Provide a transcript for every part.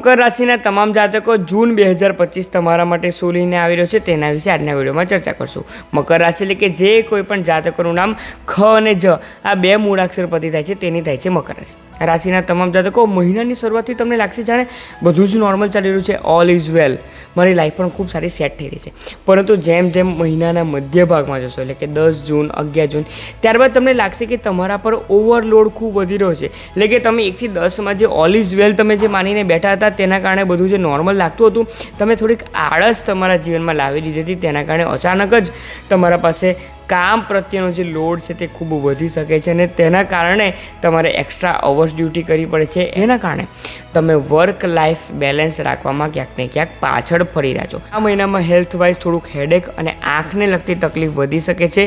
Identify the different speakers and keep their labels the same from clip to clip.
Speaker 1: મકર રાશિના તમામ જાતકો જૂન 2025 તમારા માટે શું લઈને આવી રહ્યો છે તેના વિશે આજના વિડીયોમાં ચર્ચા કરશું। મકર રાશિ એટલે કે જે કોઈ પણ જાતકોનું નામ ખ અને જ આ બે મૂળાક્ષર પરથી થાય છે તેની થાય છે મકર રાશિ। રાશિના તમામ જાતકો મહિનાની શરૂઆતથી તમને લાગશે જાણે બધું જ નોર્મલ ચાલી રહ્યું છે, ઓલ ઇઝ વેલ, મારી લાઈફ પણ ખૂબ સારી સેટ થઈ રહી છે। પરંતુ જેમ જેમ મહિનાના મધ્ય ભાગમાં જશો એટલે કે 10 જૂન 11 જૂન ત્યારબાદ તમને લાગશે કે તમારા પર ઓવરલોડ ખૂબ વધી રહ્યો છે। એટલે કે તમે 1 થી 10માં જે ઓલ ઇઝ વેલ તમે જે માનીને બેઠા હતા તેના કારણે બધું જે નોર્મલ લાગતું હતું તમે થોડીક આળસ તમારા જીવનમાં લાવી દીધી હતી, તેના કારણે અચાનક જ તમારા પાસે કામ પ્રત્યેનો જે લોડ છે તે ખૂબ વધી શકે છે અને તેના કારણે તમારે એક્સ્ટ્રા અવર્સ ડ્યુટી કરવી પડે છે, જેના કારણે તમે વર્ક લાઈફ બેલેન્સ રાખવામાં ક્યાંક ને ક્યાંક પાછળ ફરી રહ્યા છો। આ મહિનામાં હેલ્થ વાઇઝ થોડુંક હેડેક અને આંખને લગતી તકલીફ વધી શકે છે,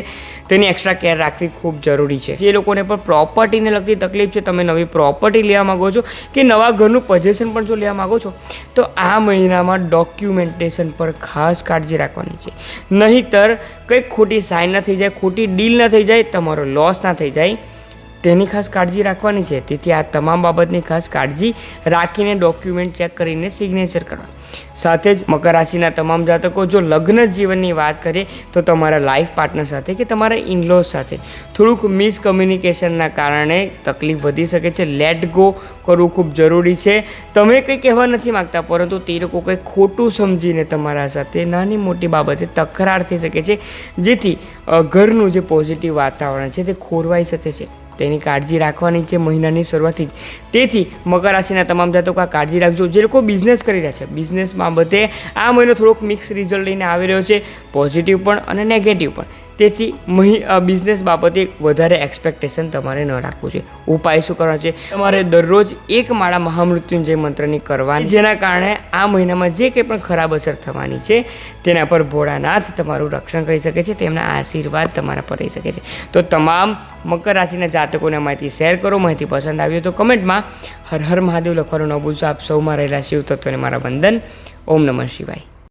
Speaker 1: તેની એક્સ્ટ્રા કેર રાખવી ખૂબ જરૂરી છે। જે લોકોને પણ પ્રોપર્ટીને લગતી તકલીફ છે, તમે નવી પ્રોપર્ટી લેવા માગો છો કે નવા ઘરનું પોઝેશન પણ જો લેવા માગો છો તો આ મહિનામાં ડોક્યુમેન્ટેશન પર ખાસ કાળજી રાખવાની છે, નહીંતર કંઈક ખોટી સાઇન ન થઈ જાય, ખોટી ડીલ ન થઈ જાય, તમારો લોસ ના થઈ જાય, તેની ખાસ કાળજી રાખવાની છે। તેથી આ તમામ બાબતની ખાસ કાળજી રાખીને ડોક્યુમેન્ટ ચેક કરીને સિગ્નેચર કરવા। સાથે જ મકર રાશિના તમામ જાતકો જો લગ્ન જીવનની વાત કરીએ તો તમારા લાઈફ પાર્ટનર સાથે કે તમારા ઇનલોઝ સાથે થોડુંક મિસકમ્યુનિકેશનના કારણે તકલીફ વધી શકે છે। લેટ ગો કરવું ખૂબ જરૂરી છે। તમે કંઈ કહેવા નથી માગતા પરંતુ તે લોકો કંઈ ખોટું સમજીને તમારા સાથે નાની મોટી બાબતે તકરાર થઈ શકે છે, જેથી ઘરનું જે પોઝિટિવ વાતાવરણ છે તે ખોરવાઈ શકે છે, તેની કાળજી રાખવાની છે મહિનાની શરૂઆતથી જ। તેથી મકર રાશિના તમામ જાતકો આ કાળજી રાખજો। જે લોકો બિઝનેસ કરી રહ્યા છે, બિઝનેસ બાબતે આ મહિનો થોડોક મિક્સ રિઝલ્ટ લઈને આવી રહ્યો છે, પોઝિટિવ પણ અને નેગેટિવ પણ। તેથી બિઝનેસ બાબતે વધારે એક્સપેક્ટેશન તમારે ન રાખવું છે। ઉપાય શું કરવાનો છે? તમારે દરરોજ એક માળા મહામૃત્યુંજય મંત્રની કરવાની, જેના કારણે આ મહિનામાં જે કંઈ પણ ખરાબ અસર થવાની છે તેના પર ભોળાનાથ તમારું રક્ષણ કરી શકે છે, તેમના આશીર્વાદ તમારા પર રહી શકે છે। તો તમામ મકર રાશિના જાતકોને માહિતી શેર કરો। માહિતી પસંદ આવી તો કમેન્ટમાં હર હર મહાદેવ લખવાનું ન ભૂલશો। આપ સૌમાં રહેલા શિવ તત્વને મારા વંદન। ઓમ નમઃ શિવાય।